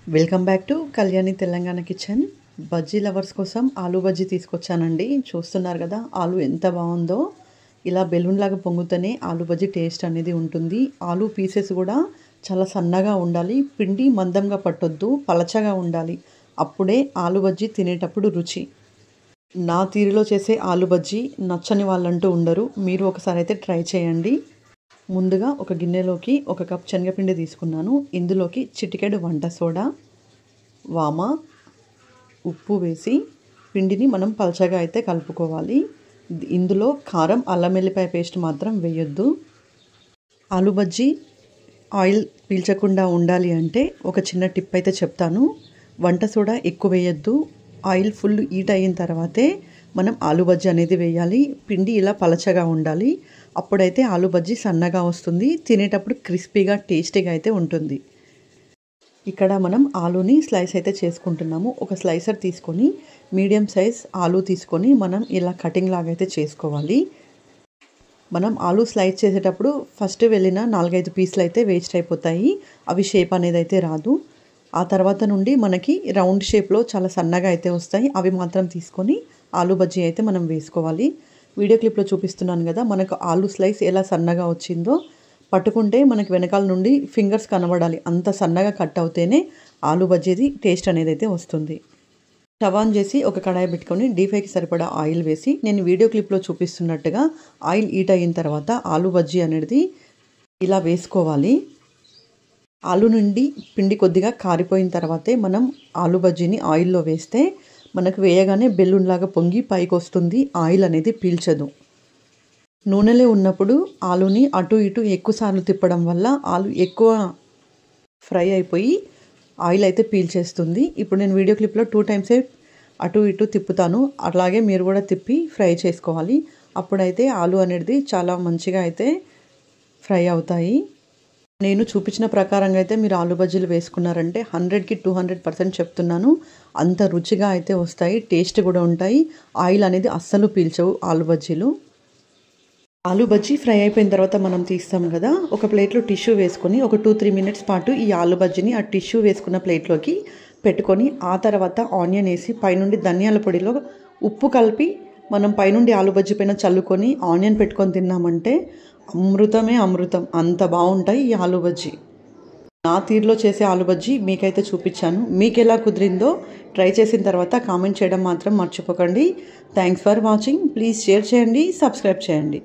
Welcome back to Kalyani Telangana kitchen. Bajji lovers కోసం ఆలూ బజ్జీ తీసుకొచ్చానండి. చూస్తున్నారు కదా ఆలూ ఎంత బాగుందో. ఇలా బెలూన్ లాగా పొంగుతూనే ఆలూ బజ్జీ టేస్ట్ అనేది ఉంటుంది. ఆలూ పీసెస్ కూడా చాలా సన్నగా ఉండాలి, పిండి మందంగా పట్టొద్దు, పలచగా ఉండాలి. అప్పుడే ఆలూ బజ్జీ తినేటప్పుడు రుచి. నా తీరులో చేసే ఆలూ బజ్జీ నచ్చని వాళ్ళంటూ ఉండరు. మీరు ఒకసారి అయితే ట్రై చేయండి. ముందుగా ఒక గిన్నెలోకి 1 కప్ శనగపిండి తీసుకున్నాను. ఇందులోకి చిటికెడు వంట సోడా, వామ, ఉప్పు వేసి పిండిని మనం పలచగా అయితే కలుపుకోవాలి. ఇందులో కారం, అల్లం వెల్లిపాయ పేస్ట్ మాత్రం వేయొద్దు. ఆలూ బజ్జీ ఆయిల్ పీల్చకుండా ఉండాలి అంటే ఒక చిన్న టిప్ అయితే చెప్తాను. వంట సోడా ఎక్కువ వేయొద్దు. ఆయిల్ ఫుల్ హీట్ అయిన తర్వాతే మనం ఆలూ బజ్జీ అనేది వేయాలి. పిండి ఇలా పలచగా ఉండాలి. అప్పుడైతే ఆలూ బజ్జీ సన్నగా వస్తుంది, తినేటప్పుడు క్రిస్పీగా టేస్టీగా అయితే ఉంటుంది. ఇక్కడ మనం ఆలూని స్లైస్ అయితే చేసుకుంటున్నాము. ఒక స్లైసర్ తీసుకొని మీడియం సైజ్ ఆలూ తీసుకొని మనం ఇలా కటింగ్ లాగా అయితే చేసుకోవాలి. మనం ఆలూ స్లైస్ చేసేటప్పుడు ఫస్ట్ వెళ్ళిన 4-5 పీసులు అయితే వేస్ట్ అయిపోతాయి. అవి షేప్ అనేది అయితే రాదు. ఆ తర్వాత నుండి మనకి రౌండ్ షేప్లో చాలా సన్నగా అయితే వస్తాయి. అవి మాత్రం తీసుకొని ఆలూ బజ్జీ అయితే మనం వేసుకోవాలి. వీడియో క్లిప్లో చూపిస్తున్నాను కదా, మనకు ఆలూ స్లైస్ ఎలా సన్నగా వచ్చిందో. పట్టుకుంటే మనకి వెనకాల నుండి ఫింగర్స్ కనబడాలి. అంత సన్నగా కట్ అవుతేనే ఆలూ బజ్జీది టేస్ట్ అనేది అయితే వస్తుంది. స్టవ్ ఆన్ చేసి ఒక కడాయి పెట్టుకొని డీప్ ఫ్రైకి సరిపడా ఆయిల్ వేసి, నేను వీడియో క్లిప్లో చూపిస్తున్నట్టుగా ఆయిల్ హీట్ అయిన తర్వాత ఆలూ బజ్జీ అనేది ఇలా వేసుకోవాలి. ఆలూ నుండి పిండి కొద్దిగా కారిపోయిన తర్వాతే మనం ఆలూ బజ్జీని ఆయిల్లో వేస్తే మనకు వేయగానే బెలూన్ లాగా పొంగి పైకి వస్తుంది. ఆయిల్ అనేది పీల్చదు. నూనెలో ఉన్నప్పుడు ఆలూని అటు ఇటు ఎక్కువసార్లు తిప్పడం వల్ల ఆలూ ఎక్కువ ఫ్రై అయిపోయి ఆయిల్ అయితే పీల్చేస్తుంది. ఇప్పుడు నేను వీడియో క్లిప్లో 2 టైమ్సే అటు ఇటు తిప్పుతాను. అలాగే మీరు కూడా తిప్పి ఫ్రై చేసుకోవాలి. అప్పుడైతే ఆలూ అనేది చాలా మంచిగా అయితే ఫ్రై అవుతాయి. నేను చూపించిన ప్రకారంగా అయితే మీరు ఆలూ బజ్జీలు వేసుకున్నారంటే 100కి 200% చెప్తున్నాను. అంత రుచిగా అయితే వస్తాయి, టేస్ట్ కూడా ఉంటాయి. ఆయిల్ అనేది అస్సలు పీల్చవు ఆలూ బజ్జీలు. ఆలూ బజ్జీ ఫ్రై అయిపోయిన తర్వాత మనం తీస్తాం కదా, ఒక ప్లేట్లో టిష్యూ వేసుకొని ఒక 2-3 మినిట్స్ పాటు ఈ ఆలూ బజ్జీని ఆ టిష్యూ వేసుకున్న ప్లేట్లోకి పెట్టుకొని, ఆ తర్వాత ఆనియన్ వేసి పైనుండి ధనియాల పొడిలో ఉప్పు కలిపి మనం పైనుండి ఆలూ బజ్జీ పైన చల్లుకొని ఆనియన్ పెట్టుకొని తిన్నామంటే అమృతమే అమృతం. అంత బాగుంటాయి ఈ ఆలూ బజ్జీ. నా తీరులో చేసే ఆలూ బజ్జీ మీకైతే చూపించాను. మీకు ఎలా కుదిరిందో ట్రై చేసిన తర్వాత కామెంట్ చేయడం మాత్రం మర్చిపోకండి. Thanks for watching. Please share చేయండి, సబ్స్క్రైబ్ చేయండి.